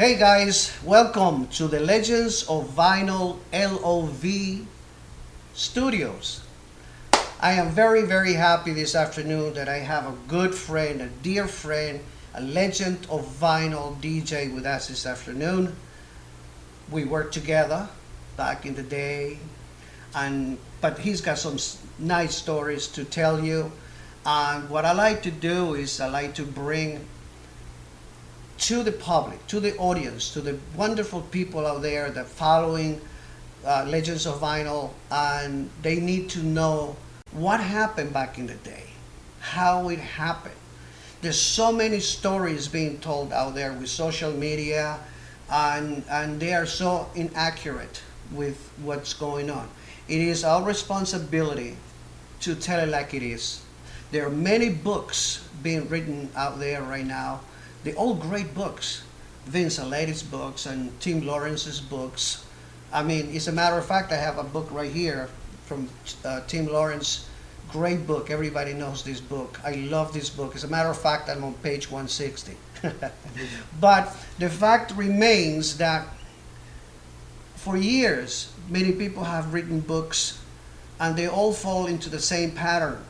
Hey guys, welcome to the Legends of Vinyl LOV Studios. I am very happy this afternoon that I have a good friend, a dear friend, a legend of vinyl DJ with us this afternoon. We worked together back in the day, but he's got some nice stories to tell you. And what I like to do is I like to bring to the public, to the audience, to the wonderful people out there that following Legends of Vinyl, and they need to know what happened back in the day, how it happened. There's so many stories being told out there with social media, and they are so inaccurate with what's going on. It is our responsibility to tell it like it is. There are many books being written out there right now. The all great books, Vince Aletti's books and Tim Lawrence's books. I mean, as a matter of fact, I have a book right here from Tim Lawrence. Great book. Everybody knows this book. I love this book. As a matter of fact, I'm on page 160. But the fact remains that for years, many people have written books and they all fall into the same pattern.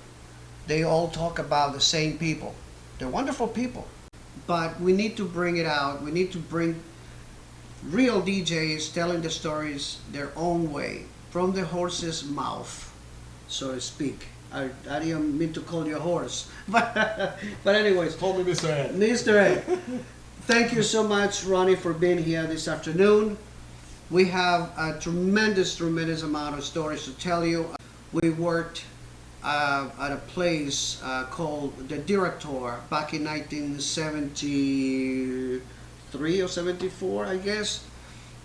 They all talk about the same people. They're wonderful people. But we need to bring it out. We need to bring real DJs telling the stories their own way, from the horse's mouth, so to speak. I didn't mean to call you a horse, but anyways. Call me Mr. Ed. Mr. Ed, thank you so much, Ronnie, for being here this afternoon. We have a tremendous amount of stories to tell you. We worked at a place called the Directoire back in 1973 or 74, I guess.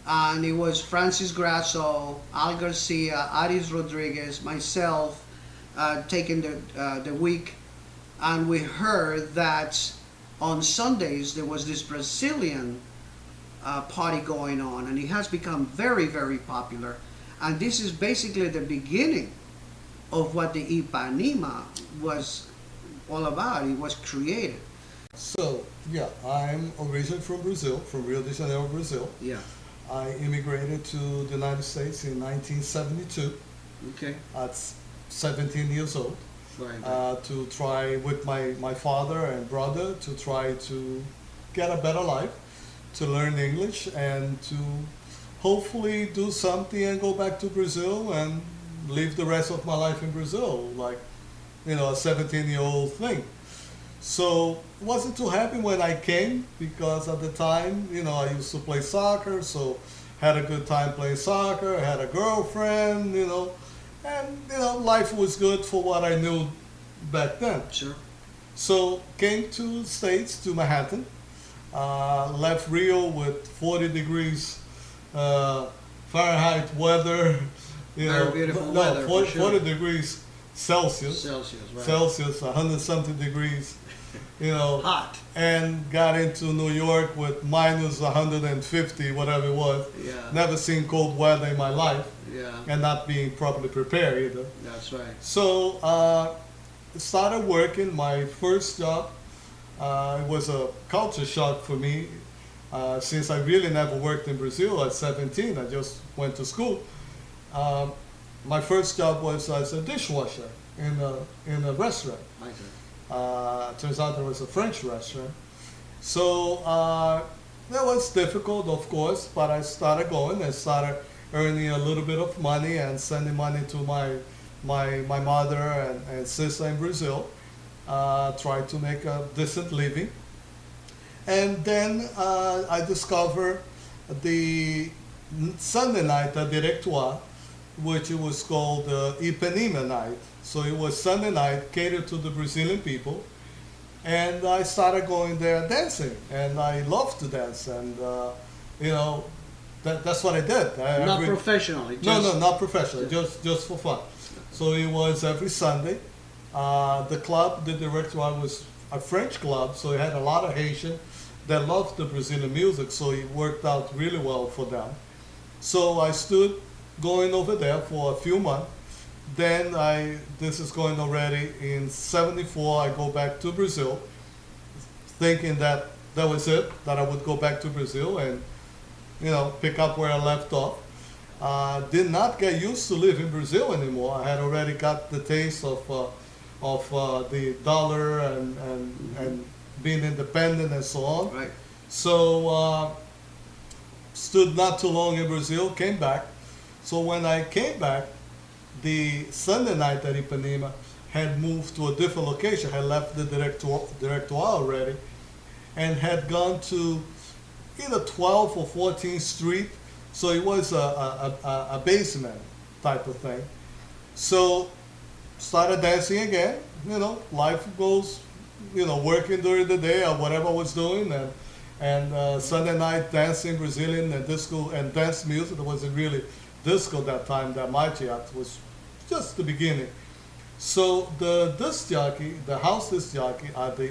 And it was Francis Grasso, Al Garcia, Aris Rodriguez, myself taking the week. And we heard that on Sundays there was this Brazilian party going on, and it has become very popular. And this is basically the beginning of what the Ipanema was all about. It was created. So, yeah, I'm originally from Brazil, from Rio de Janeiro, Brazil. Yeah. I immigrated to the United States in 1972. Okay. At 17 years old. Right. To try with my father and brother to try to get a better life, to learn English, and to hopefully do something and go back to Brazil and live the rest of my life in Brazil, like, a 17-year-old thing. So wasn't too happy when I came, because at the time, I used to play soccer, so had a good time playing soccer. I had a girlfriend, and life was good for what I knew back then. Sure. So came to the States, to Manhattan, left Rio with 40 degrees Fahrenheit weather. Very beautiful weather, 40 degrees Celsius. Celsius, right. Celsius, 100-something degrees, Hot. And got into New York with minus 150, whatever it was. Yeah. Never seen cold weather in my life. Yeah. And not being properly prepared either. That's right. So, started working. My first job, it was a culture shock for me, since I really never worked in Brazil at 17. I just went to school. My first job was as a dishwasher in a restaurant. Okay. Turns out it was a French restaurant. So that was difficult, of course, but I started going and started earning a little bit of money and sending money to my mother and sister in Brazil. Tried to make a decent living. And then I discovered the Sunday night at Directoire, which it was called Ipanema night. So it was Sunday night, catered to the Brazilian people. And I started going there dancing, and I loved to dance. And, that's what I did. Not professionally? No, not professionally, just for fun. So it was every Sunday. The club, the Directoire, was a French club, so it had a lot of Haitian that loved the Brazilian music, so it worked out really well for them. So I stood going over there for a few months. Then this is going already in 74, I go back to Brazil, thinking that that was it. That I would go back to Brazil and, you know, pick up where I left off. Did not get used to live in Brazil anymore. I had already got the taste of the dollar and being independent and so on. Right. So stood not too long in Brazil, came back. So when I came back, the Sunday night at Ipanema had moved to a different location, had left the Directoire already, and had gone to either 12th or 14th Street. So it was a basement type of thing. So started dancing again. You know, life goes, you know, working during the day or whatever I was doing, and Sunday night dancing Brazilian and disco and dance music. There wasn't really disco that time that much yet. It was just the beginning. So the disc jockey, the house disc jockey at the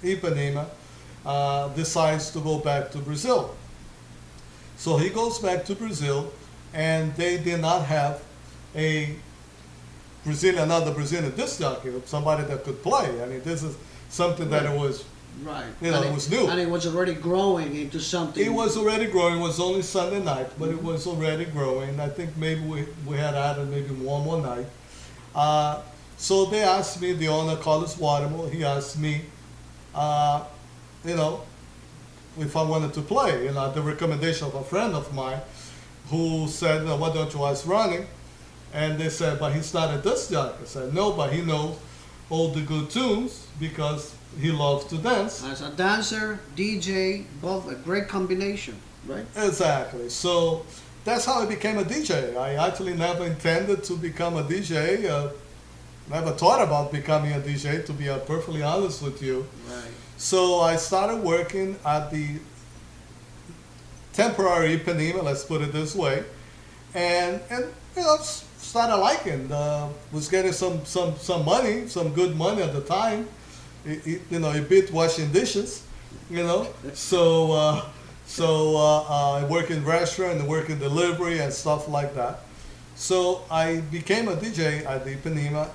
Ipanema, decides to go back to Brazil. So he goes back to Brazil, and they did not have another Brazilian disc jockey, somebody that could play. I mean, this is something that it was, Right. you know, it was new. And it was already growing into something. It was already growing. It was only Sunday night, but it was already growing. I think maybe we had added maybe one more night. So they asked me, the owner, Carlos Watermore, he asked me, you know, if I wanted to play. You know, at the recommendation of a friend of mine who said, no, why don't you ask Ronnie? And they said, but he's not a disc jockey. I said, no, but he knows all the good tunes because he loves to dance. As a dancer, DJ, both a great combination, right? Exactly. So that's how I became a DJ. I actually never intended to become a DJ. Never thought about becoming a DJ, to be perfectly honest with you. Right. So I started working at the temporary Ipanema, let's put it this way, and you know, started liking. Was getting some money, some good money at the time. You know, it beat washing dishes. You know, so I work in restaurant and work in delivery and stuff like that. So I became a DJ at the Ipanema,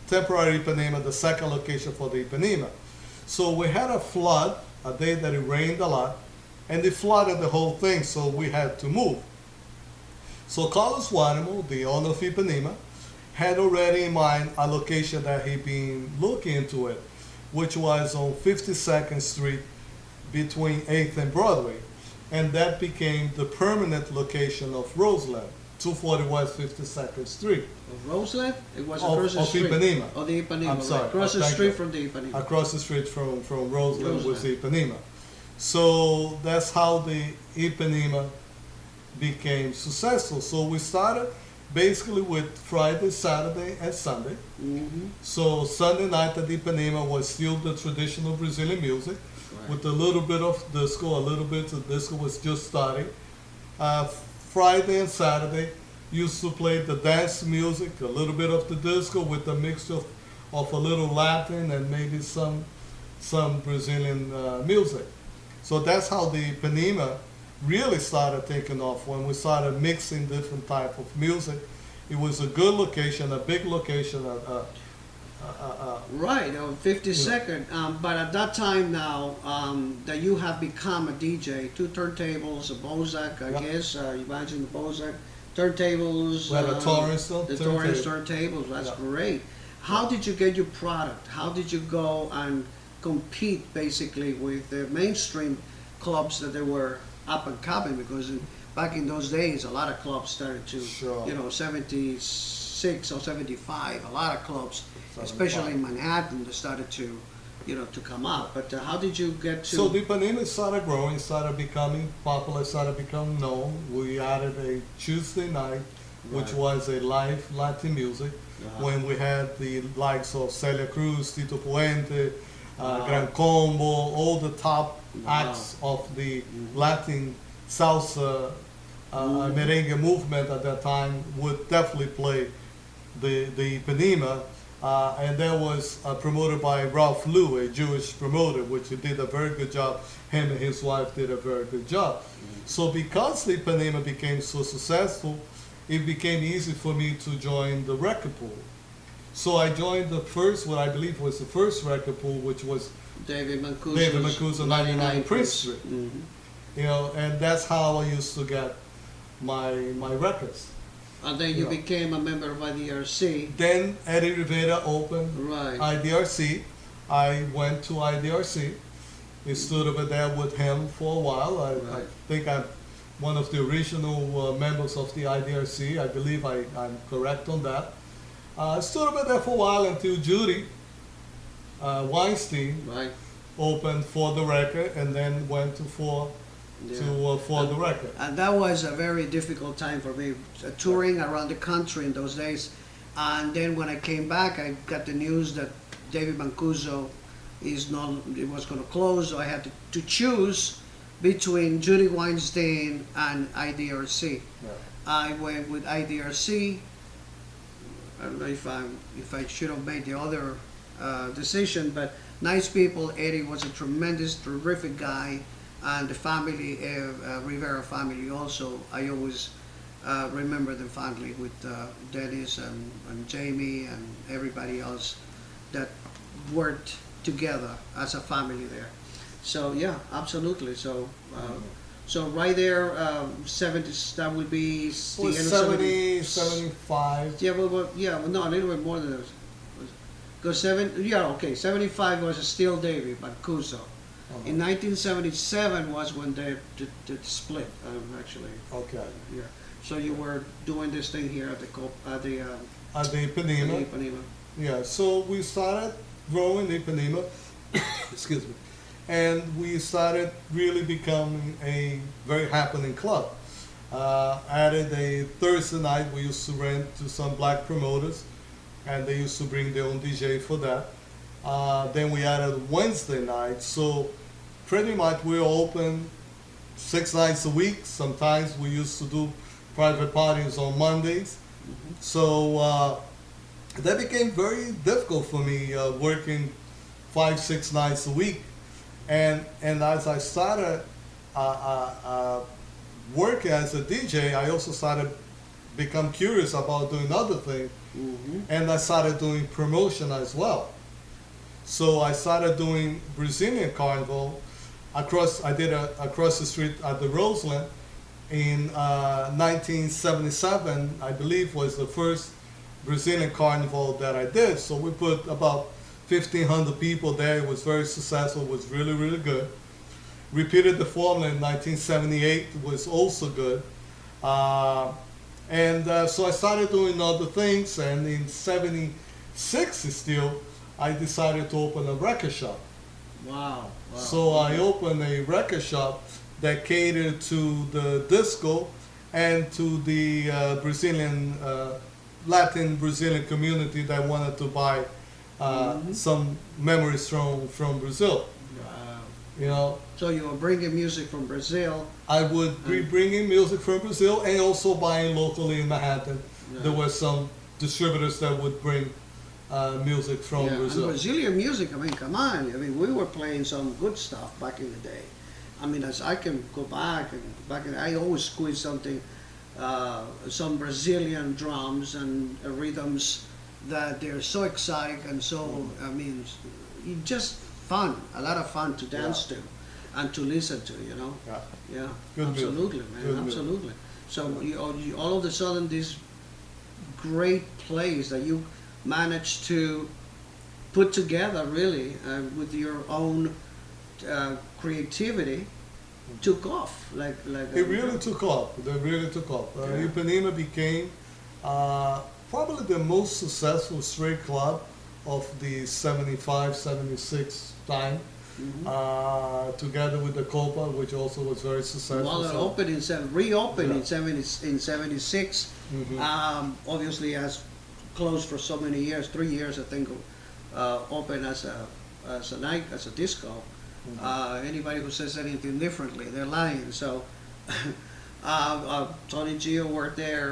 temporary Ipanema, the second location for the Ipanema. So we had a flood, a day that it rained a lot, and it flooded the whole thing, so we had to move. So Carlos Watermore, the owner of Ipanema, had already in mind a location that he'd been looking into it, which was on 52nd Street between 8th and Broadway. And that became the permanent location of Roseland, 240 West 52nd Street. Of Roseland? It was Of- across the of street. Ipanema. Oh, the Ipanema. I'm sorry. Right. Across the Thank street you. from the Ipanema. Across the street from Roseland was Roseland. Ipanema. So that's how the Ipanema became successful. So we started basically with Friday, Saturday, and Sunday. Mm-hmm. So Sunday night at Ipanema was still the traditional Brazilian music, Right. with a little bit of disco, a little bit of disco was just starting. Friday and Saturday used to play the dance music, a little bit of the disco with a mixture of a little Latin and maybe some Brazilian music. So that's how the Ipanema really started taking off, when we started mixing different type of music. It was a good location, a big location. Right, 52nd. But at that time now, that you have become a DJ, 2 turntables, a Bozak, I Yeah. guess, you imagine the Bozak, turntables. We had a Taurus, The turntable. Taurus turntables, that's Yeah. great. How did you get your product? How did you go and compete basically with the mainstream clubs that they were up and coming? Because back in those days, a lot of clubs started to, Sure. you know, 76 or 75, a lot of clubs, 75. especially in Manhattan, they started to, you know, to come up. But how did you get to? So the Ipanema started growing, started becoming popular, started becoming known. We added a Tuesday night, which Right. was a live Latin music, Uh-huh. when we had the likes of Celia Cruz, Tito Puente, Wow. Gran Combo, all the top Wow. acts of the Latin salsa merengue movement at that time would definitely play the Ipanema. And that was promoted by Ralph Lew, a Jewish promoter, which he did a very good job. Him and his wife did a very good job. So because the Ipanema became so successful, it became easy for me to join the record pool. So I joined the first, what I believe was the first record pool, which was David David Mancuso's Mancuso, 99 Prince Street. Mhm. You know, and that's how I used to get my records. And then you Yeah. became a member of IDRC. Then Eddie Rivera opened Right. IDRC. I went to IDRC. I stood over there with him for a while. I Right. think I'm one of the original members of the IDRC. I believe I'm correct on that. I stood over there for a while until Judy Weinstein Right. opened For the Record, and then went to For the Record. And that was a very difficult time for me, touring around the country in those days. And then when I came back, I got the news that David Mancuso it was going to close. So I had to choose between Judy Weinstein and IDRC. Yeah. I went with IDRC. I don't know if I should have made the other decision, but nice people. Eddie was a tremendous, terrific guy, and the family, Rivera family also. I always remember them fondly with Dennis and Jamie and everybody else that worked together as a family there. So yeah, absolutely. So so right there, 70s. That would be the It was end of 70, 75. Yeah, well, no, a little bit more than that. Because 75 was still David Mancuso. In 1977 was when they split, actually. Okay. Yeah. So you were doing this thing here at the At the at Ipanema. Ipanema. Yeah, so we started growing Ipanema, excuse me, and we started really becoming a very happening club. Added a Thursday night, we used to rent to some black promoters, and they used to bring their own DJ for that. Then we added Wednesday night, so pretty much we're open 6 nights a week. Sometimes we used to do private parties on Mondays. So that became very difficult for me, working 5, 6 nights a week. And as I started working as a DJ, I also started become curious about doing other things, and I started doing promotion as well. So I started doing Brazilian Carnival across the street at the Roseland in 1977, I believe, was the first Brazilian Carnival that I did. So we put about 1,500 people there. It was very successful. It was really, really good. Repeated the formula in 1978. It was also good. So I started doing other things, and in 76 still, I decided to open a record shop. Wow. So I opened a record shop that catered to the disco and to the Latin Brazilian community that wanted to buy some memories from Brazil. Wow. You know, So you were bringing music from Brazil. I would be bringing music from Brazil and also buying locally in Manhattan. Yeah. There were some distributors that would bring music from Yeah, and Brazil. Brazilian music, I mean, come on. I mean, we were playing some good stuff back in the day. I mean, as I can go back, I always squeeze something, some Brazilian drums and rhythms that they're so exotic and so, I mean, just fun, a lot of fun to dance to and to listen to, you know? Yeah. Yeah, Good absolutely, music. man, Good music. absolutely. So you all of a sudden, this great place that you managed to put together, really, with your own creativity, took off. It really took off. They really took off. Ipanema became probably the most successful straight club of the 75, 76 time, together with the Copa, which also was very successful. Well, it opened reopened in 76. Obviously, has closed for so many years, 3 years, I think, open as a disco. Anybody who says anything differently, they're lying. So, Tony Gio worked there,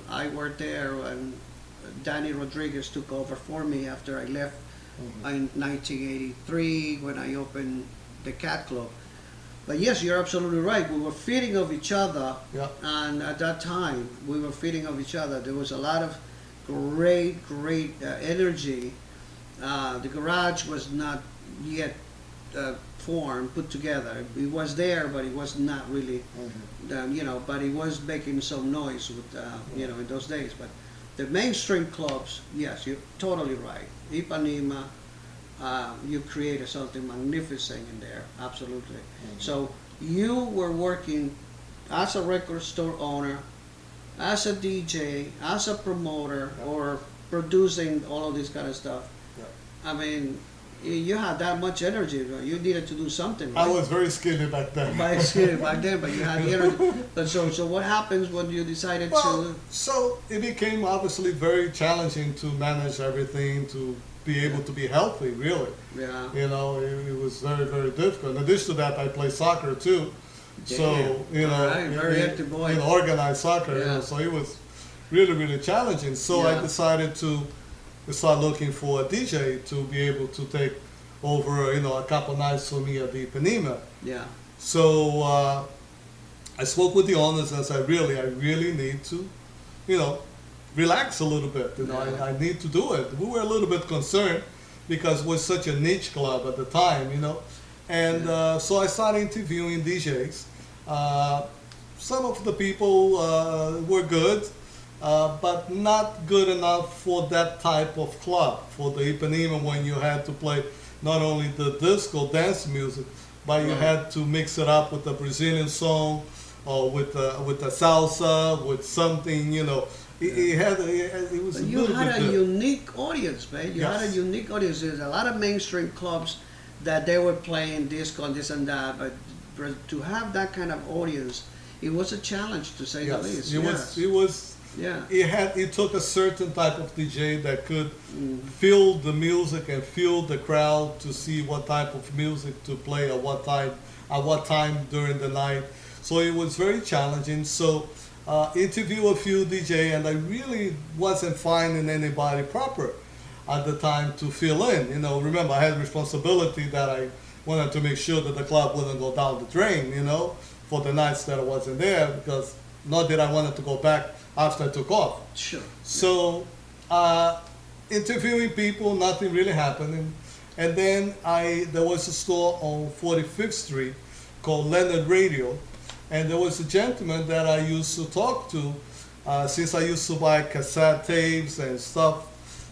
I worked there, and Danny Rodriguez took over for me after I left in 1983 when I opened the Cat Club. But yes, you're absolutely right. We were feeding of each other, and at that time we were feeding of each other. There was a lot of great energy. The garage was not yet formed, put together. It was there, but it was not really, you know, but it was making some noise with, you know, in those days. But the mainstream clubs, yes, you're totally right. Ipanema, you created something magnificent in there, absolutely. So you were working as a record store owner, as a DJ, as a promoter, or producing all of this kind of stuff. I mean, you had that much energy. You needed to do something. Right? I was very skinny back then. Back then, but you had the energy. But so what happens when you decided to? So it became obviously very challenging to manage everything, to be able to be healthy, really. Yeah. You know, it was very difficult. In addition to that, I play soccer too. So, you know, right, very active boy. You know, organized soccer, you know, so it was really challenging. So I decided to start looking for a DJ to be able to take over, you know, a couple nights for me at the Ipanema. Yeah. So I spoke with the owners and said, I really need to, you know, relax a little bit. You know, I need to do it. We were a little bit concerned because we're such a niche club at the time, you know. And so I started interviewing DJs. Some of the people were good, but not good enough for that type of club, for the Ipanema, when you had to play not only the disco dance music, but you had to mix it up with a Brazilian song or with a salsa, with something, you know. It was But a you little had bit a good. unique audience, man. You had a unique audience. There's a lot of mainstream clubs that they were playing disco and this and that, but to have that kind of audience, it was a challenge, to say the least. It took a certain type of DJ that could feel the music and feel the crowd to see what type of music to play at what time during the night. So it was very challenging. So interview a few DJ, and I really wasn't finding anybody proper at the time to fill in. You know, remember, I had responsibility that I wanted to make sure that the club wouldn't go down the drain, you know, for the nights that I wasn't there, because not that I wanted to go back after I took off. Sure. So interviewing people, nothing really happening. And then there was a store on 45th Street called Leonard Radio, and there was a gentleman that I used to talk to since I used to buy cassette tapes and stuff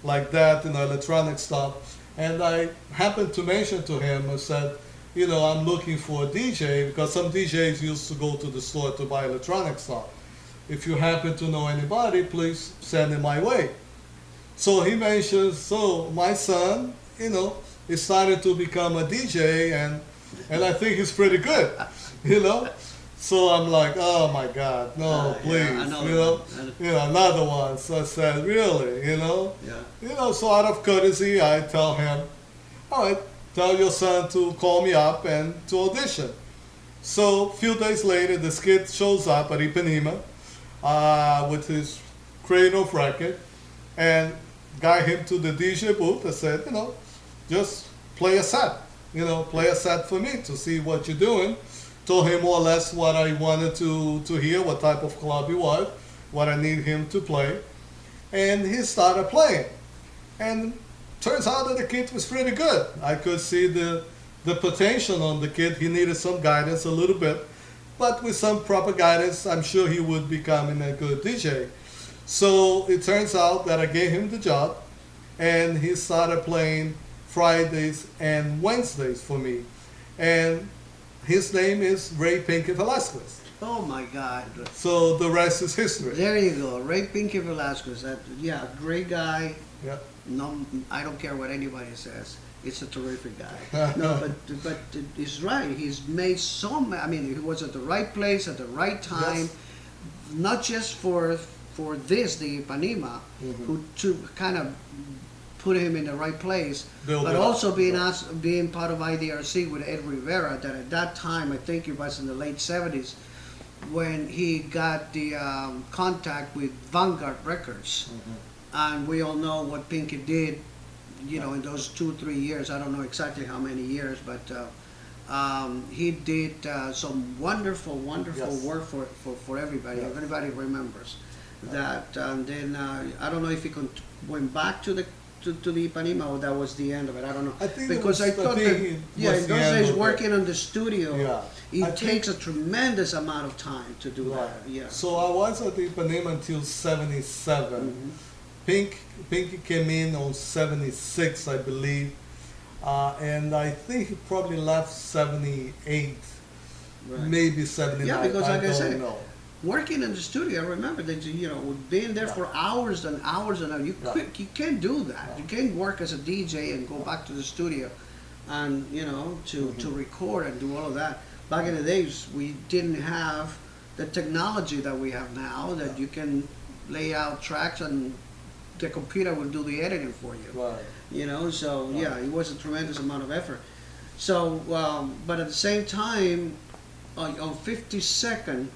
like that, you know, electronic stuff. And I happened to mention to him, I said, you know, I'm looking for a DJ, because some DJs used to go to the store to buy electronic stuff. If you happen to know anybody, please send it my way. So he mentions, so my son, you know, he started to become a DJ, and I think he's pretty good, you know. So I'm like, oh my God, no, please, you know, another one. So I said, really, you know, you know. So out of courtesy, I tell him, all right, tell your son to call me up and to audition. So a few days later, this kid shows up at Ipanema with his crate of record, and got him to the DJ booth. I said, you know, just play a set, you know, play a set for me to see what you're doing. Told him more or less what I wanted to hear, what type of club it was, what I need him to play. And he started playing. And turns out that the kid was pretty good. I could see the potential on the kid. He needed some guidance a little bit. But with some proper guidance, I'm sure he would become a good DJ. So it turns out that I gave him the job, and he started playing Fridays and Wednesdays for me. And his name is Ray Pinky Velasquez. Oh my God. So the rest is history. There you go. Ray Pinky Velasquez. Yeah, great guy. Yeah. No, I don't care what anybody says. It's a terrific guy. No, but he's right. He's made I mean, he was at the right place at the right time. Yes. Not just for this, the Ipanema, who to kind of put him in the right place, but also being part of IDRC with Ed Rivera, that at that time, I think it was in the late 70s, when he got the contact with Vanguard Records. And we all know what Pinky did, you know, in those 2-3 years. I don't know exactly how many years, but he did some wonderful work for everybody. Everybody remembers. that, and then I don't know if he went back to the Ipanema, or that was the end of it. I don't know. I think Because I thought that, in those days, working on the studio, it takes a tremendous amount of time to do that. Yeah. So I was at the Ipanema until '77. Mm-hmm. Pinky came in on '76, I believe, and I think he probably left '78, maybe '79. Yeah, because like I said, know. working in the studio, I remember that being there for hours and hours and hours. You can't do that. You can't work as a DJ and go back to the studio, and to record and do all of that. Back in the days, we didn't have the technology that we have now. That you can lay out tracks and the computer will do the editing for you. Right. So yeah, it was a tremendous amount of effort. So, but at the same time, on 52nd.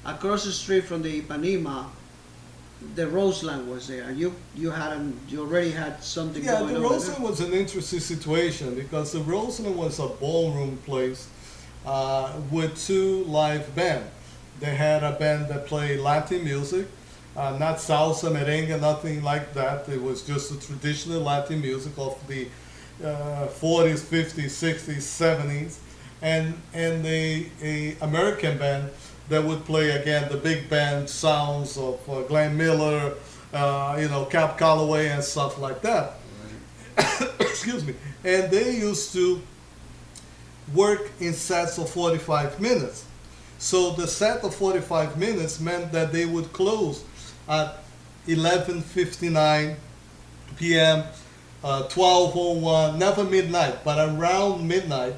Across the street from the Ipanema, the Roseland was there. You already had something going on. Yeah, the Roseland was an interesting situation because the Roseland was a ballroom place with two live bands. They had a band that played Latin music, not salsa, merengue, nothing like that. It was just the traditional Latin music of the 40s, 50s, 60s, 70s, and a American band that would play again the big band sounds of Glenn Miller, Cap Calloway and stuff like that. Right. Excuse me. And they used to work in sets of 45 minutes. So the set of 45 minutes meant that they would close at 11:59 p.m., 12:01, never midnight, but around midnight,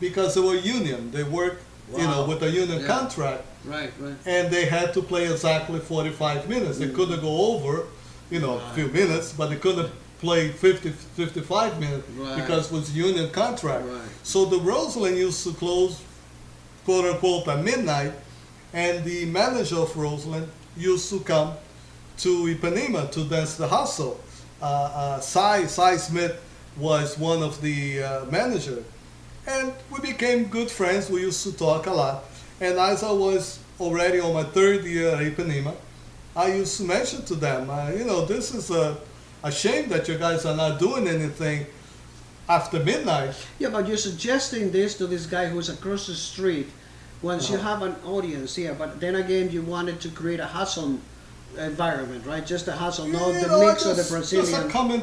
because they were union. They worked with a union contract. Right. And they had to play exactly 45 minutes. They couldn't go over, a few minutes, but they couldn't play 55 minutes because it was union contract. Right. So the Roseland used to close, quote unquote, at midnight, and the manager of Roseland used to come to Ipanema to dance the hustle. Cy Smith was one of the managers. And we became good friends. We used to talk a lot. And as I was already on my third year at Ipanema, I used to mention to them, this is a shame that you guys are not doing anything after midnight. Yeah, but you're suggesting this to this guy who's across the street. Once you have an audience, but then again, you wanted to create a hustle environment, right? Just a hustle, no, the mix of the Brazilian. Just a common,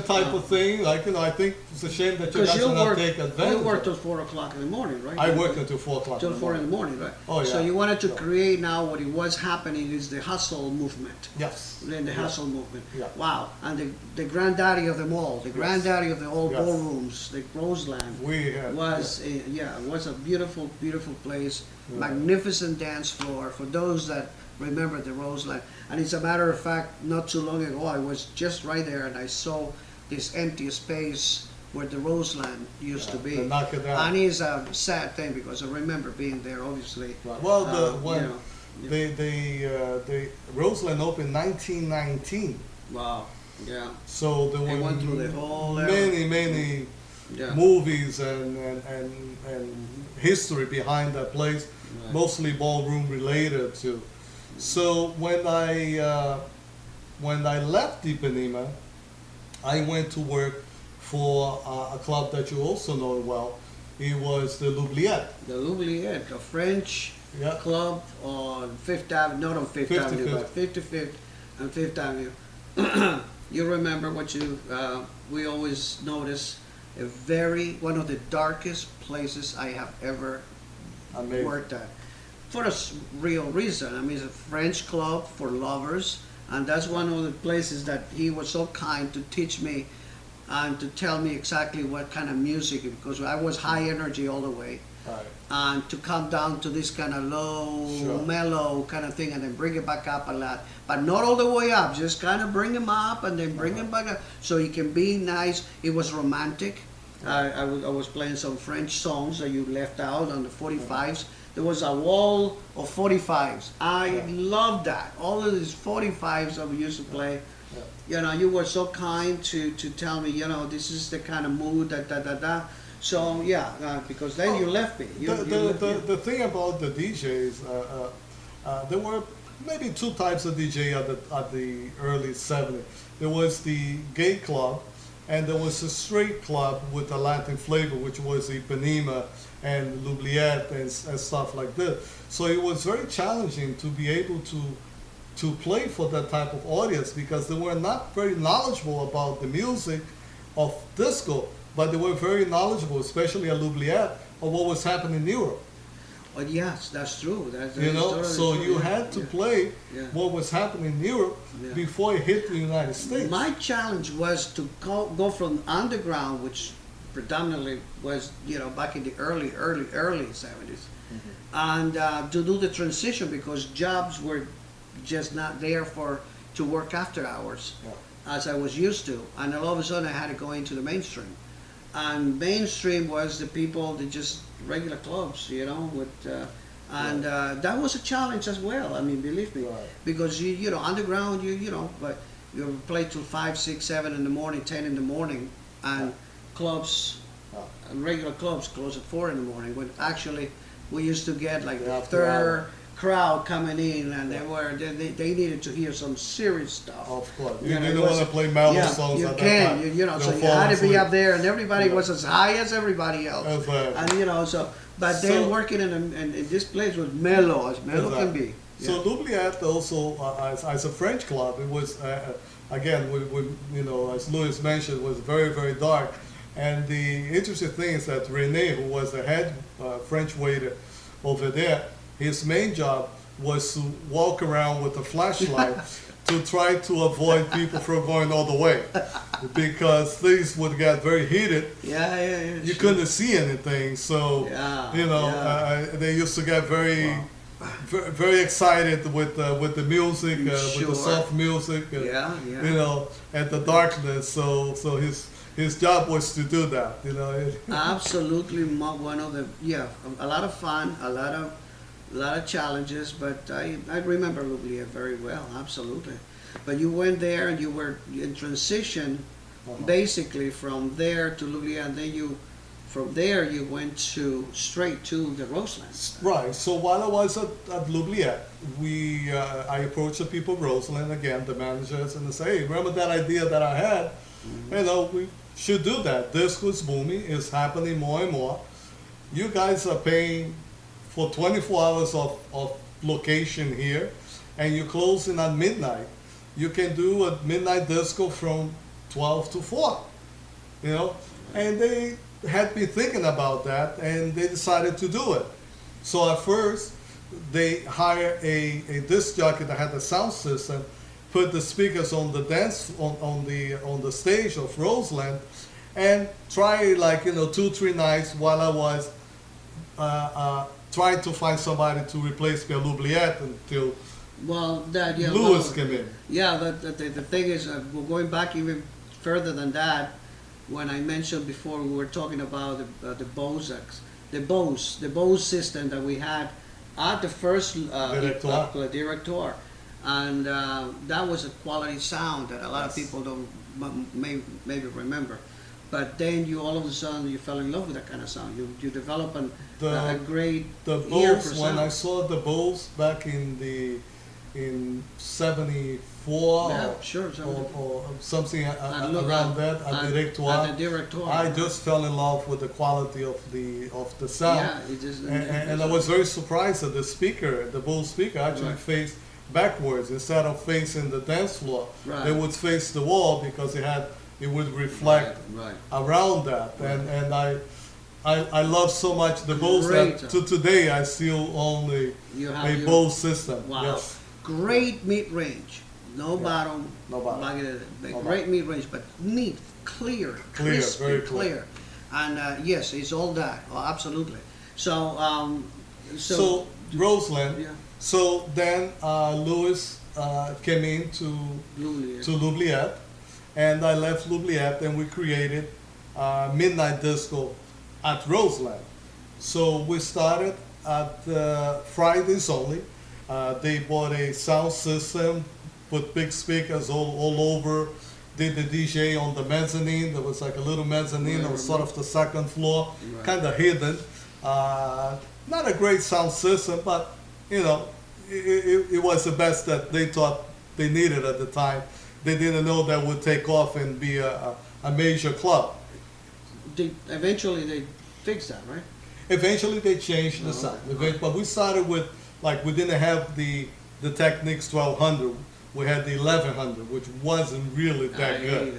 type of thing. Like, I think it's a shame that you guys are not take advantage. You work till 4 o'clock in the morning, right? I work until 4 o'clock. Till 4 in the morning, right? Oh yeah. So you wanted to create now what it was happening is the hustle movement. Yes. Then the hustle movement. Yeah. Wow. And the granddaddy of them all, the granddaddy of the old ballrooms, the Roseland, was a beautiful, beautiful place, magnificent dance floor for those that remember the Roseland. And it's a matter of fact, not too long ago, I was just right there and I saw this empty space where the Roseland used to be. Knock it down. And it's a sad thing because I remember being there, obviously. Right. Well, the Roseland opened 1919. Wow. Yeah. So there They were went through the whole many movies and history behind that place, mostly ballroom related to. So when I left Ipanema, I went to work for a club that you also know well. It was the L'Oubliette. The L'Oubliette, a French club on Fifth Avenue, not on Fifth Avenue, but 55th and Fifth Avenue. You remember what we always notice, one of the darkest places I have ever worked at. For a real reason. I mean, it's a French club for lovers, and that's one of the places that he was so kind to teach me and to tell me exactly what kind of music, because I was high energy all the way. Right. And to come down to this kind of low, mellow kind of thing, and then bring it back up a lot, but not all the way up, just kind of bring him up and then bring him back up, so he can be nice. It was romantic. I was playing some French songs that you left out on the 45s. There was a wall of 45s. I loved that. All of these 45s that we used to play. You were so kind to tell me, this is the kind of mood, So, because then you left me. The thing about the DJs, there were maybe two types of DJ at the early 70s. There was the gay club, and there was a straight club with a Latin flavor, which was Ipanema and L'Oubliette and stuff like this. So it was very challenging to be able to play for that type of audience, because they were not very knowledgeable about the music of disco, but they were very knowledgeable, especially at L'Oubliette, of what was happening in Europe. Well, yes, that's true. That's You know, totally so true. you Yeah, had to yeah. play Yeah. what was happening in Europe Yeah. before it hit the United States. My challenge was to go from underground, which predominantly was, you know, back in the early 70s, and to do the transition, because jobs were just not there to work after hours, as I was used to, and all of a sudden I had to go into the mainstream. And mainstream was the people that just regular clubs, you know, that was a challenge as well. I mean, believe me, Right. because you know, underground, you know, but you play till 5, 6, 7 in the morning, 10 in the morning, and clubs, regular clubs close at 4 in the morning. When actually we used to get like the After third hour. crowd coming in, and they needed to hear some serious stuff. Of course. You know, didn't it want to wasn't- play mellow yeah, songs you at can, that time. you know, so They'll you fall had to be asleep. up there, and everybody Yeah. was as high as everybody else. Exactly. And you know, so but then So- working in this place was mellow, as mellow can be. So L'Oubliette also, as a French club, it was, again, you know, as Louis mentioned, was very, very dark. And the interesting thing is that René, who was the head French waiter over there, his main job was to walk around with a flashlight to try to avoid people from going all the way, because things would get very heated. Yeah. You sure. couldn't see anything, so Yeah, you know yeah. they used to get very, very excited with the music, with Sure. the soft music, Yeah. you know, and the darkness. So his job was to do that, you know. Absolutely, one of the a lot of fun, a lot of challenges, but I remember L'Oubliette very well, absolutely. But you went there and you were in transition, basically from there to L'Oubliette, and then from there you went straight to the Roselands. Right. So while I was at L'Oubliette, I approached the people of Roseland again, the managers, and they say, hey, remember that idea that I had? You know, we should do that. Disco is booming, it's happening more and more. You guys are paying for 24 hours of location here, and you're closing at midnight. You can do a midnight disco from 12 to 4, you know? And they had been thinking about that, and they decided to do it. So at first, they hired a disc jockey that had a sound system, put the speakers on the on the stage of Roseland, and try, like, you know, 2-3 nights while I was trying to find somebody to replace me at L'Oubliette until Well, Louis came in. Yeah, the thing is, we're going back even further than that. When I mentioned before, we were talking about the Bozaks, the Bose system that we had at the first Directoire, and that was a quality sound that a lot of people don't maybe remember. But then you all of a sudden you fell in love with that kind of sound. You develop a great the ear Bose. for When sound. I saw the Bose back in '74 Yeah, sure. or something look around at- that at Directoire, At the Directoire. I just fell in love with the quality of the sound. Yeah, it just, And I was very surprised that the speaker, the Bose speaker, actually Right. faced backwards instead of facing the dance floor. Right. They would face the wall because it would reflect right. around that. And I love so much the Bose Great. that to today I still own You a have your- Bose system. Wow. Yes. Great mid-range. No bottom. No bottom. No Great mid-range, but neat, clear, Clear, crispy, very clear. And yes, it's all that. Oh, absolutely. So, So Roseland. yeah, So then Louis came in L'Oubliette. to L'Oubliette, and I left L'Oubliette, and we created Midnight Disco at Roseland. So we started at Fridays only. They bought a sound system, put big speakers all over, did the DJ on the mezzanine. There was like a little mezzanine on sort of the second floor, Right. kind of hidden. Not a great sound system, but you know, it was the best that they thought they needed at the time. They didn't know that would take off and be a major club. Eventually they fixed that, right? Eventually they changed the sound. But we started with, like, we didn't have the Technics 1200. We had the 1100, which wasn't really that good.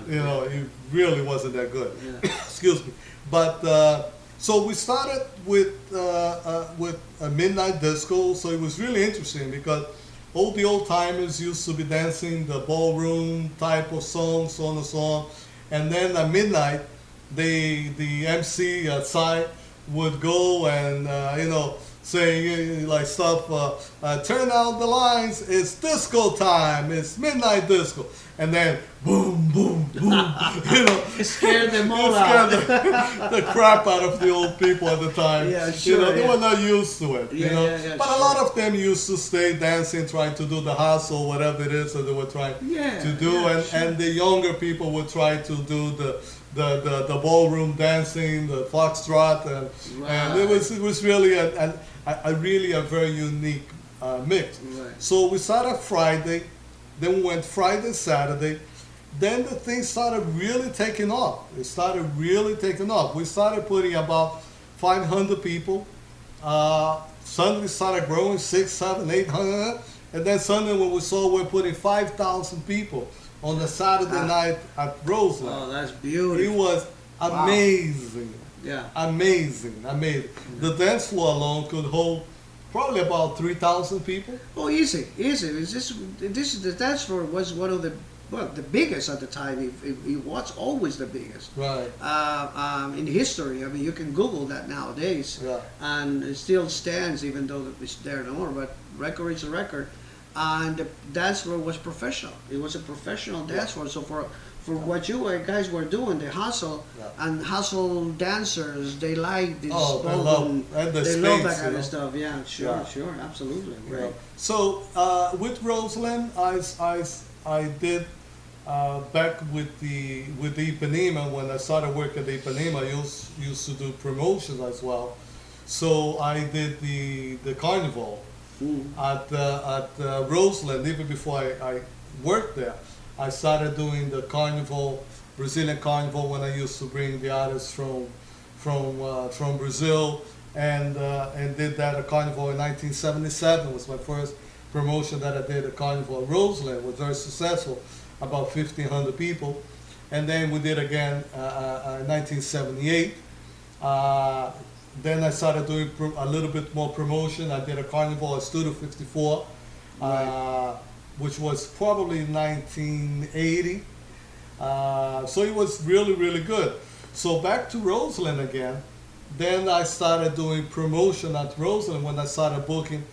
You know, it really wasn't that good. Yeah. Excuse me. But so we started with a midnight disco. So it was really interesting because all the old timers used to be dancing the ballroom type of songs, so on and so on. And then at midnight, the MC side would go and you know, saying like stuff, turn out the lines, it's disco time, it's midnight disco. And then boom, boom, boom, you know. It scared them all out. out. The crap out of the old people at the time. Yeah, sure. You know, they were not used to it, Yeah, you know. yeah, But sure. a lot of them used to stay dancing, trying to do the hustle, whatever it is that they were trying to do. And the younger people would try to do the ballroom dancing, the foxtrot, and it was really a very unique mix. Right. So we started Friday, then we went Friday, Saturday, then the thing started really taking off. It started really taking off. We started putting about 500 people. Suddenly started growing 600, 700, 800, and then suddenly when we saw we're putting 5,000 people on the Saturday night at Roseland. Oh, that's beautiful. It was amazing. Yeah. Amazing. The dance floor alone could hold probably about 3,000 people. Oh, easy. It's the dance floor was one of the biggest at the time. It was always the biggest. Right. In history, I mean, you can Google that nowadays, Yeah. and it still stands, even though it's there no more. But record is a record, and the dance floor was professional. It was a professional dance floor. So for what you guys were doing, the hustle and hustle dancers, they like this. They love that kind of stuff. Yeah, sure, absolutely. Right. Yeah. So with Roseland, I did back with the Ipanema, when I started working at the Ipanema, I used to do promotions as well. So I did the carnival at Roseland. Even before I worked there, I started doing the carnival, Brazilian carnival, when I used to bring the artists from Brazil, and did that at carnival in 1977. Was my first promotion that I did at carnival at Roseland. It was very successful, about 1,500 people. And then we did again in 1978. Then I started doing a little bit more promotion. I did a carnival at Studio 54, which was probably 1980. So it was really, really good. So back to Roseland again. Then I started doing promotion at Roseland when I started booking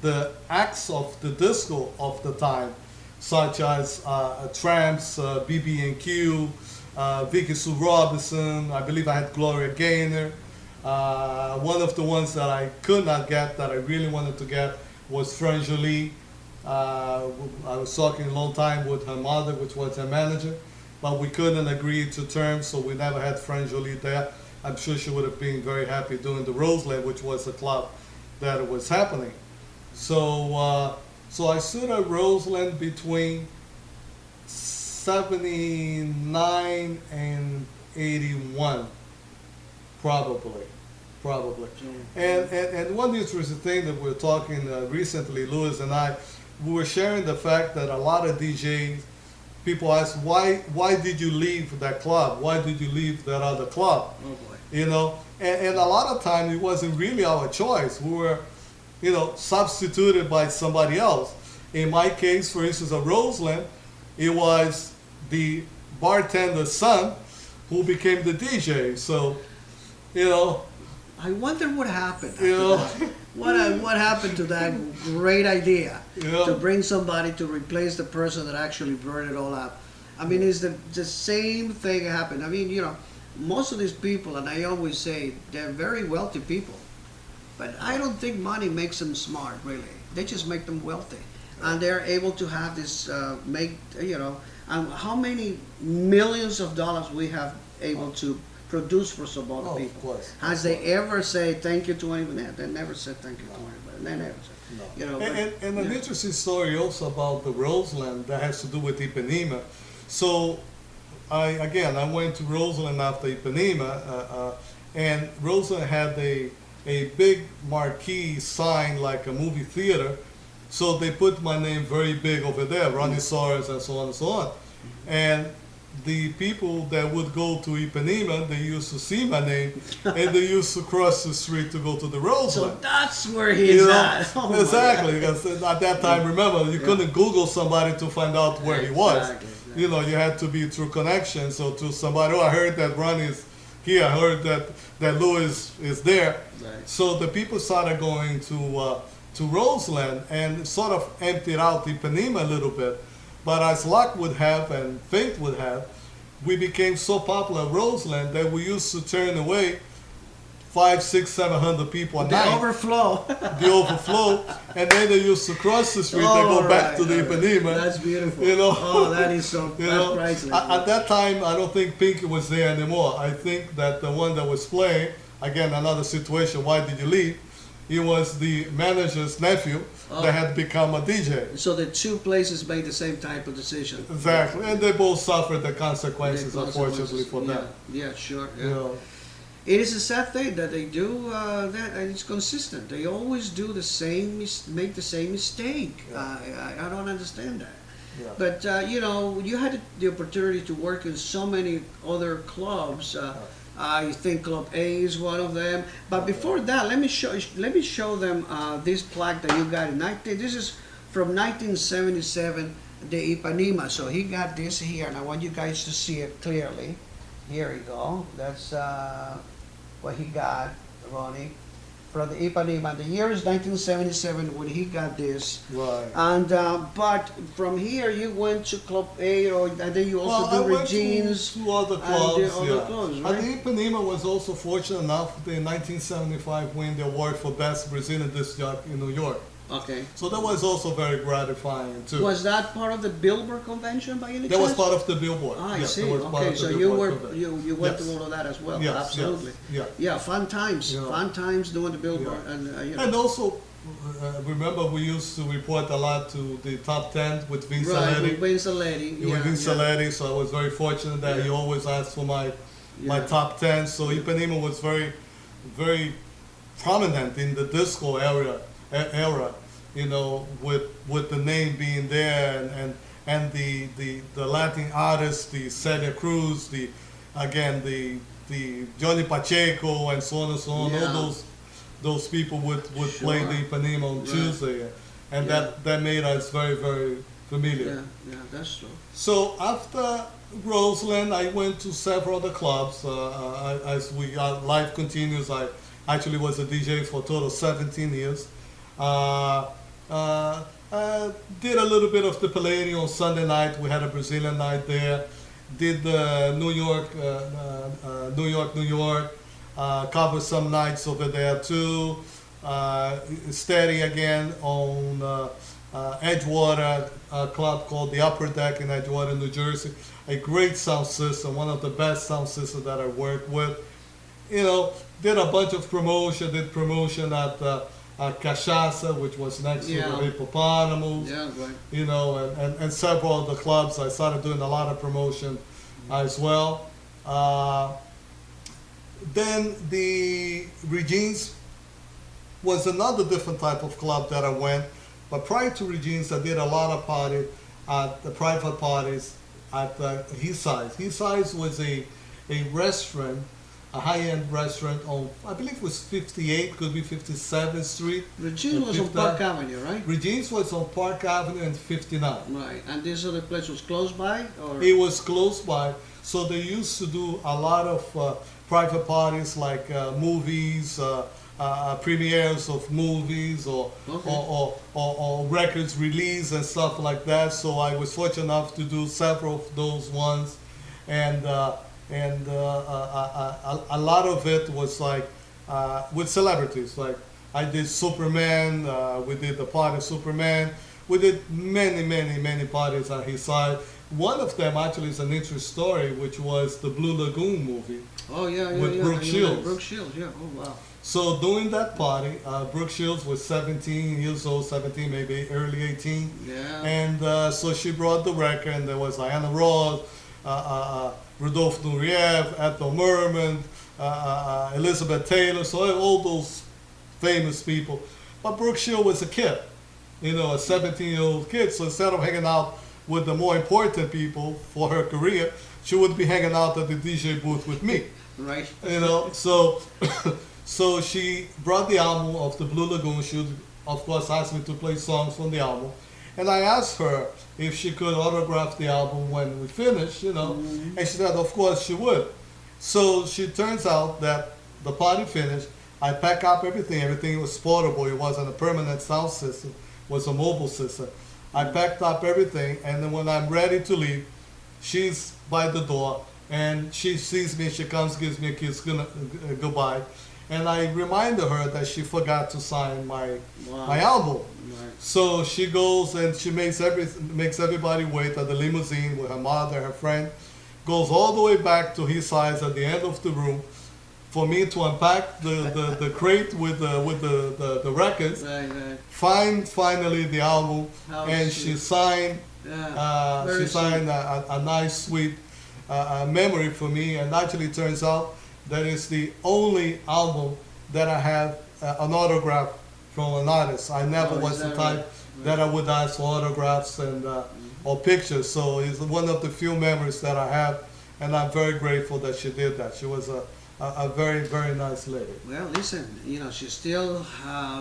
the acts of the disco of the time, such as Tramps, BB&Q, Vicky Sue Robinson. I believe I had Gloria Gaynor. One of the ones that I could not get, that I really wanted to get, was Fran Jolie. I was talking a long time with her mother, which was her manager, but we couldn't agree to terms, so we never had Fran Jolie there. I'm sure she would have been very happy doing the Roseland, which was the club that it was happening. So, so I stood at Roseland between 79 and 81, probably. And one interesting thing that we're talking recently, Louis and I, we were sharing the fact that a lot of DJs, people ask, why did you leave that club? Why did you leave that other club? Oh boy. You know, and a lot of times it wasn't really our choice. We were, you know, substituted by somebody else. In my case, for instance, at Roseland, it was the bartender's son who became the DJ. So, you know, I wonder what happened. You know, what happened to that great idea Yeah. to bring somebody to replace the person that actually burned it all up? I mean, it's the same thing happened. I mean, you know, most of these people, and I always say, they're very wealthy people, but I don't think money makes them smart, really. They just make them wealthy, and they're able to have this you know, how many millions of dollars we have able to produce for some other Oh, of people. course. Has they ever say thank you to anybody? No, they never said thank you to anybody. They never said. No. You know, And an interesting story also about the Roseland that has to do with Ipanema. So I went to Roseland after Ipanema, and Roseland had a big marquee sign like a movie theater. So they put my name very big over there, Ronnie Soares and so on and so on. And the people that would go to Ipanema, they used to see my name, and they used to cross the street to go to the Roseland. So that's where he's at. Oh my Exactly, God. because at that time, remember, you couldn't Google somebody to find out where he was. Exactly. You know, you had to be through connection. So to somebody, oh, I heard that Ronnie's here, I heard that Louis is there. Right. So the people started going to Roseland and sort of emptied out Ipanema a little bit. But as luck would have and fate would have, we became so popular at Roseland that we used to turn away 500, 600, 700 people a The night. overflow. The overflow, and then they used to cross the street and go back to the Ipanema. That's beautiful. You know, Oh, that is so. you That's know, priceless. at that time, I don't think Pinky was there anymore. I think that the one that was playing, again, another situation. Why did you leave? He was the manager's nephew that had become a DJ. So the two places made the same type of decision. Exactly, and they both suffered the consequences, The unfortunately, for yeah, them. Yeah, sure. Yeah. You know, It is a sad thing that they do that, and it's consistent. They always do the same, make the same mistake. I don't understand that. yeah. But you know, you had the opportunity to work in so many other clubs. I think Club A is one of them. But before that, let me show them this plaque that you got in 19. This is from 1977, the Ipanema. So he got this here, and I want you guys to see it clearly. Here we go. That's what he got, Ronnie, from the Ipanema. The year is 1977 when he got this. Right. And but from here you went to Club A, and then you also I do went Regine's. to other and clubs, the other yeah. clubs, And right? the Ipanema was also fortunate enough to in 1975 win the award for Best Brazilian Disc Jockey in New York. Okay. So that was also very gratifying too. Was that part of the Billboard convention by any That was chance? part of the Billboard. Ah, I Yes, see. that was part Okay, of the so you Billboard were convention. you went Yes. to all of that as well. Yes, Absolutely. yes, Yeah, fun times. You know. Fun times doing the Billboard, Yeah. and you know. And also, remember we used to report a lot to the top 10 with Vince Right, Aletti. with Vince Aletti. With Vince Aletti, so I was very fortunate that he always asked for my Yeah. top 10. So Ipanema was very, very prominent in the disco era, you know, with the name being there and the Latin artists, the Celia Cruz, the Johnny Pacheco and so on and so on. Yeah. All those people would play Sure. the Ipanema on Right. Tuesday, and Yeah. that made us very, very familiar. Yeah, that's true. So after Roseland, I went to several other clubs. As life continues, I actually was a DJ for a total of 17 years. Did a little bit of the Palladium on Sunday night. We had a Brazilian night there. Did the New York. Covered some nights over there too. Steady again on Edgewater, a club called the Upper Deck in Edgewater, New Jersey. A great sound system, one of the best sound systems that I worked with. You know, did a bunch of promotion. Did promotion at Cachaça, which was next to the Hippopotamus. Yeah, right. You know, and several of the clubs. I started doing a lot of promotion as well. Then the Regine's was another different type of club that I went. But prior to Regine's, I did a lot of parties, the private parties at His Size. His Size was a restaurant, a high-end restaurant on, I believe it was 58, could be 57th Street. Regine was on Park Avenue, right? Regine's was on Park Avenue and 59. Right, and this other place was close by, or? It was close by, so they used to do a lot of private parties like movies, premieres of movies, or records release and stuff like that. So I was fortunate enough to do several of those ones, and a lot of it was like with celebrities. Like I did Superman, we did the party Superman. We did many parties on His Side. one of them actually is an interesting story, which was the Blue Lagoon movie. Oh yeah, yeah, With yeah. Brooke Shields. Brooke Shields, yeah. Oh wow. So during that party, Brooke Shields was 17 years old, 17, maybe early 18. Yeah. And so she brought the record, and there was Diana Ross, Rudolph Nureyev, Ethel Merman, Elizabeth Taylor, so all those famous people. But Brooke Shields was a kid, you know, a 17-year-old kid. So instead of hanging out with the more important people for her career, she would be hanging out at the DJ booth with me. Right. You know, so so she brought the album of the Blue Lagoon. She would, of course, asked me to play songs from the album, and I asked her if she could autograph the album when we finished, you know, and she said, of course she would. So she turns out that the party finished. I pack up everything. Everything was portable. It wasn't a permanent sound system. It was a mobile system. I packed up everything, and then when I'm ready to leave, she's by the door, and she sees me. She comes, gives me a kiss, goodbye, and I reminded her that she forgot to sign my album. Right. So she goes and she makes everybody wait at the limousine with her mother, her friend, goes all the way back to his size at the end of the room for me to unpack the crate with the records, Right. find finally the album, and she signed. Yeah. She signed a nice, sweet memory for me, and actually turns out that it's the only album that I have an autograph from an artist. I never was the type that I would ask for autographs and or pictures, so it's one of the few memories that I have, and I'm very grateful that she did that. She was a very, very nice lady. Well, listen, you know, she's still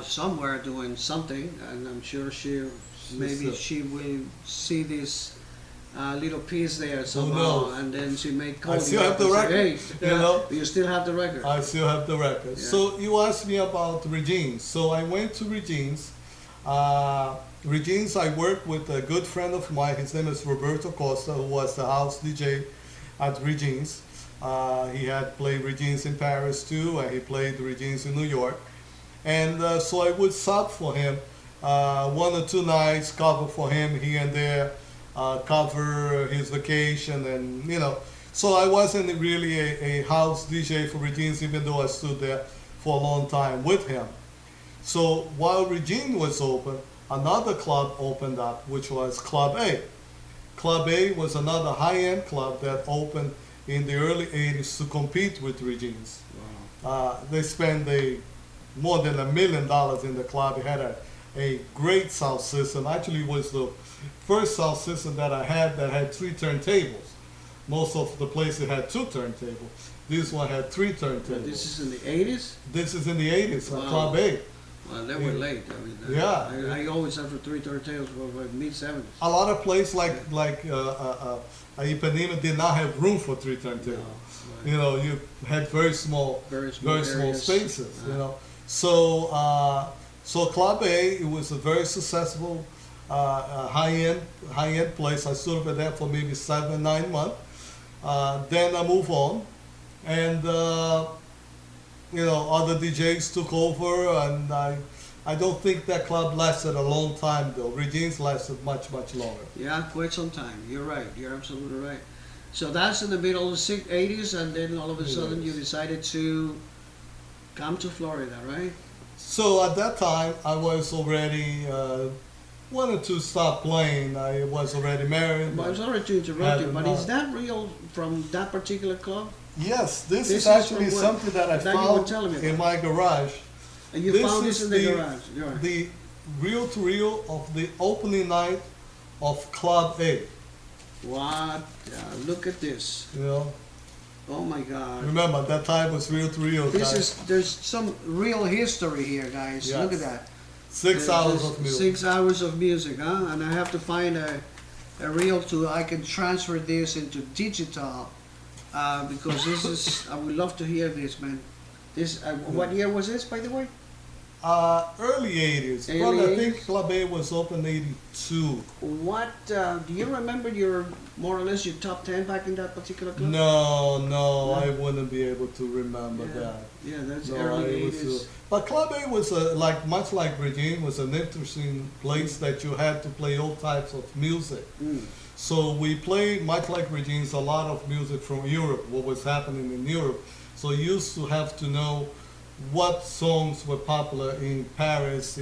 somewhere doing something, and I'm sure she will see this little piece there somehow, and then she may call I you still up have the and say, record, hey, you know. you still have the record. I still have the record. Yeah. So you asked me about Regine's. So I went to Regine's. Regine's, I worked with a good friend of mine. His name is Roberto Costa, who was the house DJ at Regine's. He had played Regine's in Paris too, and he played Regine's in New York. And so I would sub for him 1 or 2 nights, cover for him here and there, cover his vacation, and you know. So I wasn't really a house DJ for Regine's, even though I stood there for a long time with him. So while Regine was open, another club opened up, which was Club A. Club A was another high-end club that opened in the early 80s to compete with Regine's. Wow. They spent more than $1 million in the club. It had a great sound system. Actually, it was the first sound system that I had that had 3 turntables. Most of the places had 2 turntables. This one had 3 turntables. This is in the 80s? This is in the 80s, Wow. Club A. Well, they were late. I mean, Yeah. I always have for 3 turntables for mid-70s. A lot of places like Ipanema did not have room for 3 turntables. No, right. You know, you had very small areas. spaces. You know, so so Club A, it was a very successful high-end place. I stood over there for maybe 7, 9 months. Then I moved on, and you know, other DJs took over, and I don't think that club lasted a long time though. Regine's lasted much longer. Yeah, quite some time. You're right. You're absolutely right. So that's in the middle of the 80s, and then all of a sudden you decided to come to Florida, right? So at that time, I was already wanted to stop playing. I was already married. But I'm sorry to interrupt you, Had but not- is that real from that particular club? Yes, this This is is actually from what- something that I that you were found telling me in about. my garage. And you This found is this in the garage. You're right. The reel-to-reel of the opening night of Club A. What? Look at this. You know, Oh my God. remember that time was reel-to-reel. This guys. is, there's some real history here, guys. Yes. Look at that. 6 hours There's of music. 6 hours of music, huh? And I have to find a reel I can transfer this into digital, because this is, I would love to hear this, man. This, what year was this, by the way? Early 80s. Early Probably, I 80s? think Club A was open 82. What do you remember your more or less your top 10 back in that particular club? No, I wouldn't be able to remember Yeah. that. Yeah, that's No, early it was, 80s. but Club A was like much like Regine, was an interesting place that you had to play all types of music. Mm. So we play much like Regine's a lot of music from Europe, what was happening in Europe. So you used to have to know what songs were popular in Paris,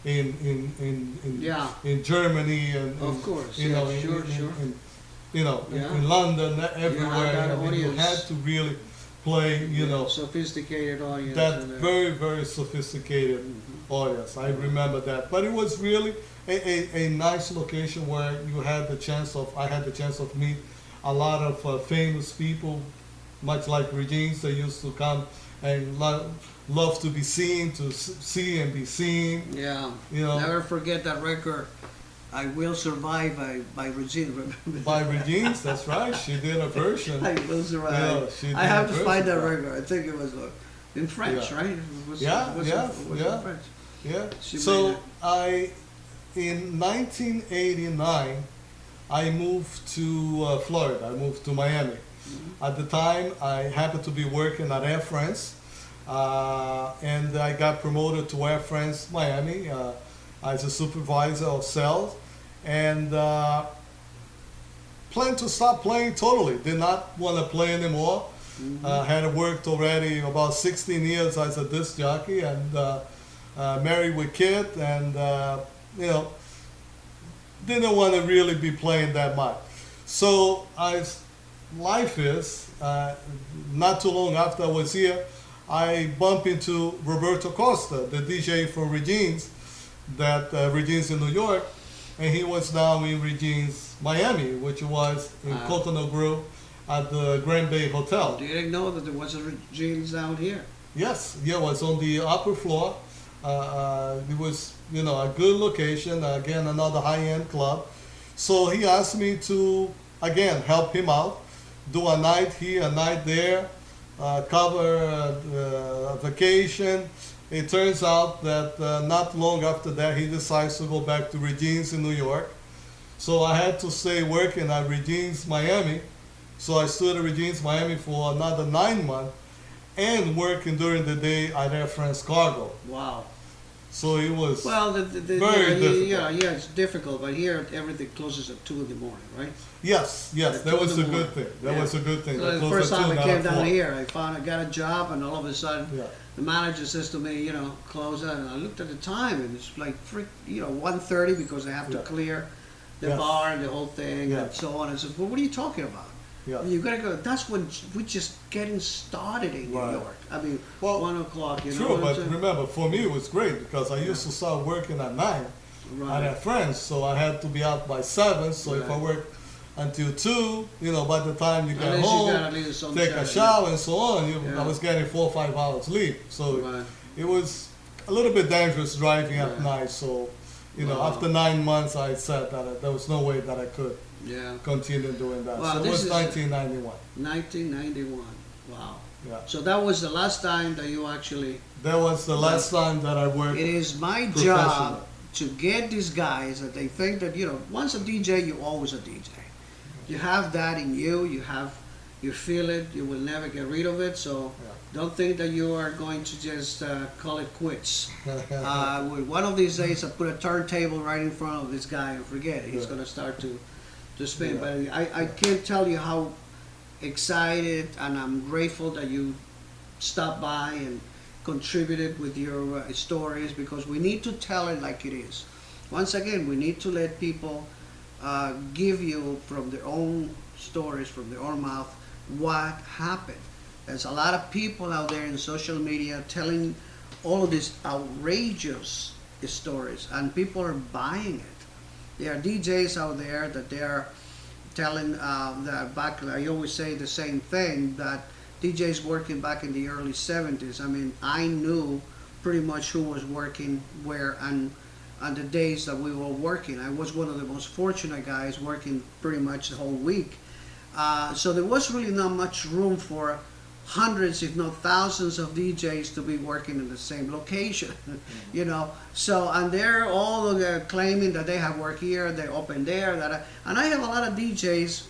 Yeah. in Germany, and Of course, you yeah, know, sure. you know, Yeah. in London, everywhere. that I mean, you audience. had to really play, you know, Sophisticated audience. that and, very sophisticated audience. I remember that, but it was really a nice location where you had the chance of I had the chance of meet a lot of famous people, much like Regine's. They used to come and love to be seen, to see and be seen. Yeah. You know, Never forget that record, I Will Survive by Regine. Remember by that? Regine's. That's right. She did a version. I Will Survive. Yeah, she I did have a to find that version. record. I think it was in French, Yeah. right? It was, Yeah, was yeah, was yeah. in French. Yeah. She made So it. in 1989, I moved to Florida. I moved to Miami. Mm-hmm. At the time, I happened to be working at Air France, and I got promoted to Air France Miami as a supervisor of sales, and planned to stop playing totally. Did not want to play anymore. Had worked already about 16 years as a disc jockey, and married with kid, and you know, didn't want to really be playing that much. So as life is, not too long after I was here, I bumped into Roberto Costa, the DJ for Regine's, that Regine's in New York, and he was now in Regine's Miami, which was in Coconut Grove at the Grand Bay Hotel. You didn't know that there was a Regine's out here. Yes, yeah, it was on the upper floor. It was, you know, a good location. Again, another high-end club. So he asked me to, again, help him out, do a night here, a night there, cover a vacation. It turns out that not long after that, he decides to go back to Regine's in New York. So I had to stay working at Regine's Miami. So I stood at Regine's Miami for another 9 months and working during the day at Air France Cargo. Wow. So it was Well, very difficult. Yeah, it's difficult, but here everything closes at 2 in the morning, right? Yes, At that 2 was in a the good morning. thing. That Yeah. was a good thing. So That the closed first at time 2, I not came at down 4. here, I got a job, and all of a sudden, Yeah. the manager says to me, you know, close it. And I looked at the time, and it's like 1:30 because they have to Yeah. clear the Yes. bar and the whole thing, Yeah. and so on. And so, well, what are you talking about? Yeah. You gotta go. That's when we're just getting started in New Right. York. I mean, Well, 1 o'clock. You know True, what I'm but saying? remember, for me it was great because I used to start working at 9 Right. at friends, so I had to be out by 7. So if I Right. worked until 2, you know, by the time you At got least you home, got at least some take a time, shower and so on, Yeah. I was getting 4 or 5 hours sleep. So Right. it was a little bit dangerous driving at Yeah. night. So, you know, Wow. after 9 months, I said that there was no way that I could Yeah. continue doing that. Wow, so it this was is- 1991. 1991. Wow. Yeah. So that was the last time that you actually. That was the last time that I worked. It is my Professional. job to get these guys that they think that, you know, once a DJ, you're always a DJ. You have that in you. You feel it. You will never get rid of it. So don't think that you are going to just call it quits. One of these days, I put a turntable right in front of this guy and forget it. He's Yeah. going to start to spin. Yeah. But I can't tell you how excited and I'm grateful that you stopped by and contributed with your stories, because we need to tell it like it is. Once again, we need to let people give you from their own stories, from their own mouth, what happened. There's a lot of people out there in social media telling all of these outrageous stories, and people are buying it. There are DJs out there that they're telling that back, I always say the same thing, that DJs working back in the early 70s, I mean, I knew pretty much who was working where and on the days that we were working. I was one of the most fortunate guys working pretty much the whole week. So there was really not much room for hundreds, if not thousands, of DJs to be working in the same location. You know, so, and they're all claiming that they have work here, they open there, and I have a lot of DJs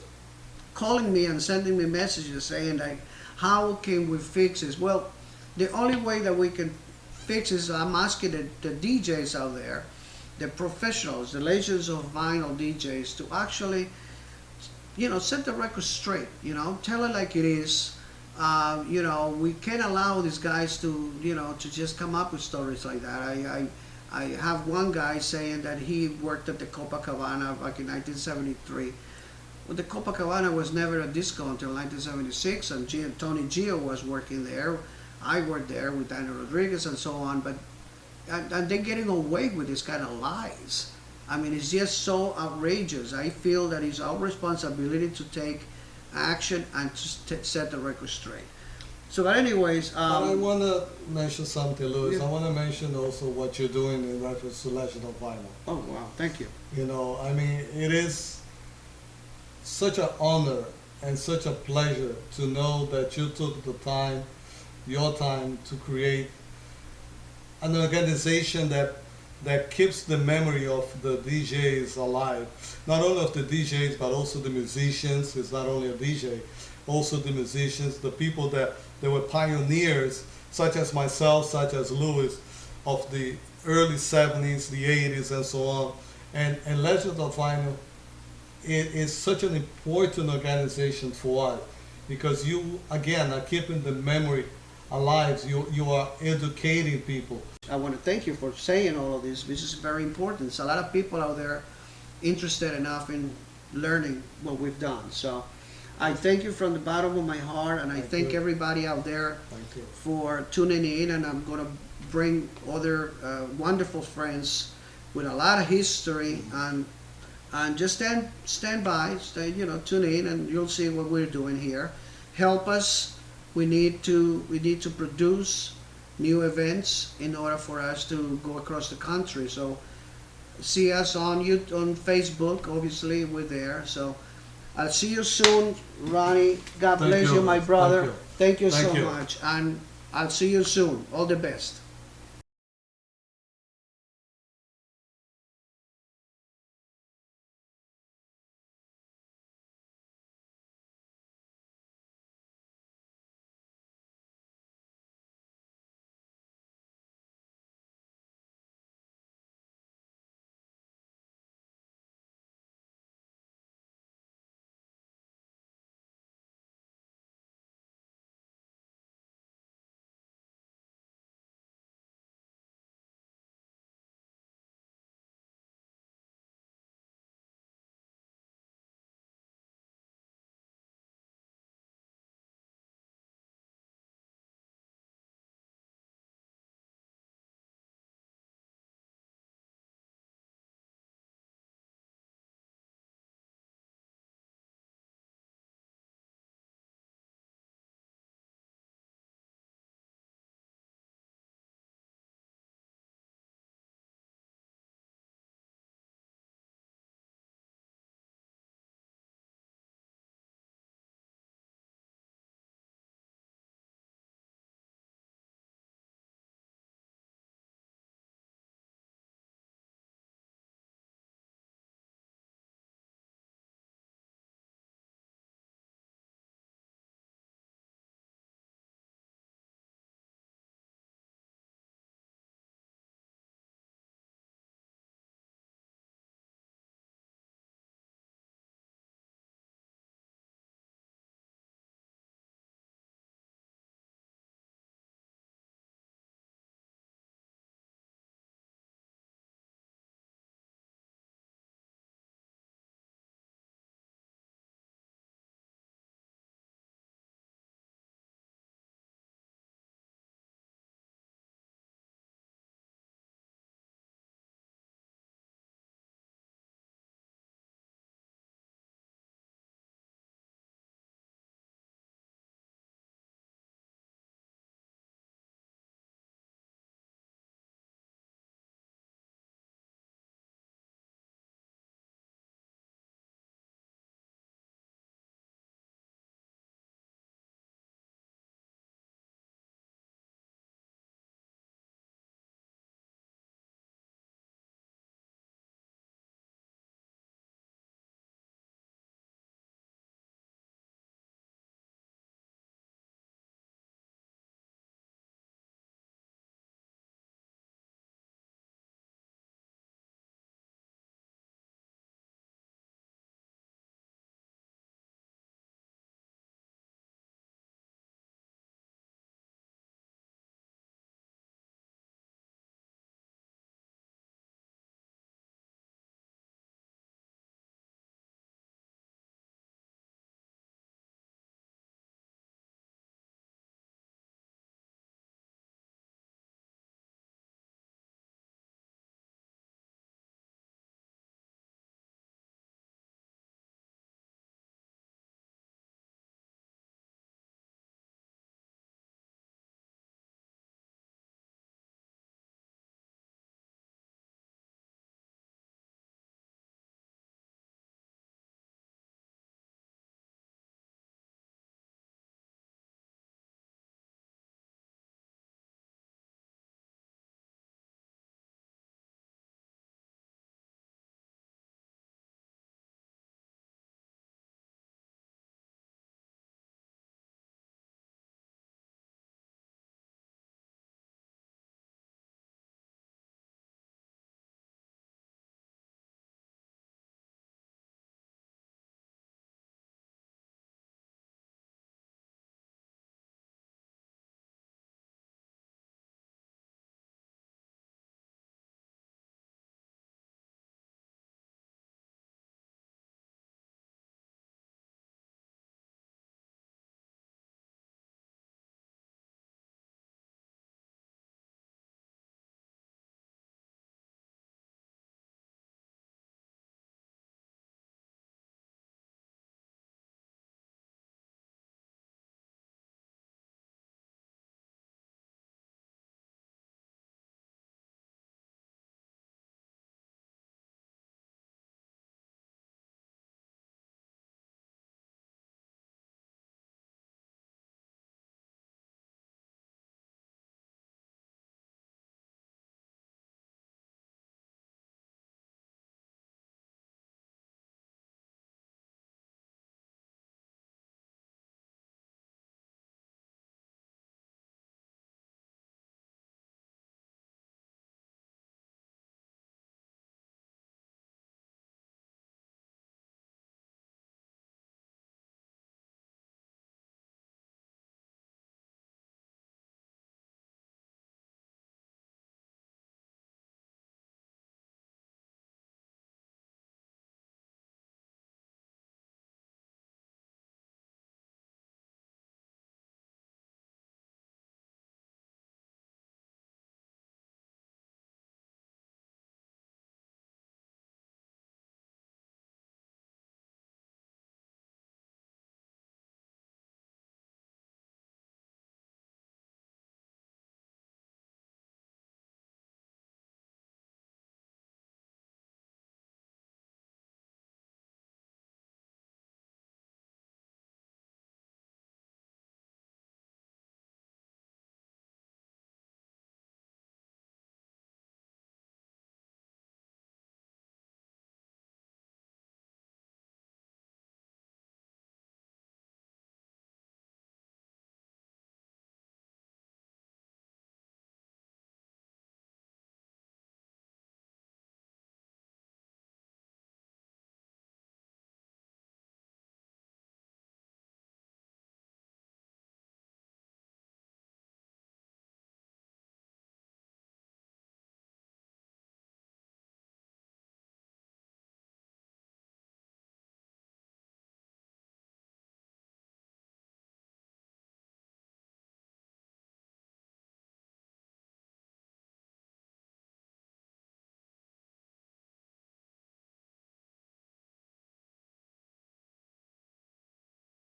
calling me and sending me messages saying like, how can we fix this? Well, the only way that we can fix this, I'm asking the DJs out there, the professionals, the legends of vinyl DJs, to actually, you know, set the record straight. You know, tell it like it is. You know, we can't allow these guys to, you know, to just come up with stories like that. I have one guy saying that he worked at the Copacabana back in 1973. Well, the Copacabana was never a disco until 1976, and Tony Gio was working there. I worked there with Daniel Rodriguez and so on, but and they're getting away with this kind of lies. I mean, it's just so outrageous. I feel that it's our responsibility to take action and to set the record straight. So, but anyways, I want to mention something, Louis. Yeah. I want to mention also what you're doing in reference to Legend of Vinyl. oh wow, thank you. You know, I mean, it is such an honor and such a pleasure to know that you took the time, your time, to create an organization that keeps the memory of the DJs alive. Not only of the DJs, but also the musicians. It's not only a DJ, also the musicians, the people that were pioneers, such as myself, such as Louis, of the early 70s, the 80s, and so on. And Legend of Vinyl, it is such an important organization for us because you, again, are keeping the memory alive. You are educating people. I want to thank you for saying all of this. This is very important. There's a lot of people out there interested enough in learning what we've done. So I thank you from the bottom of my heart, and I thank everybody out there for tuning in. And I'm going to bring other wonderful friends with a lot of history, and just stand by, tune in, and you'll see what we're doing here. Help us. We need to produce new events in order for us to go across the country. So see us on Facebook. Obviously, we're there. So I'll see you soon, Ronnie. God bless you, my brother. Thank you so much, and I'll see you soon. All the best.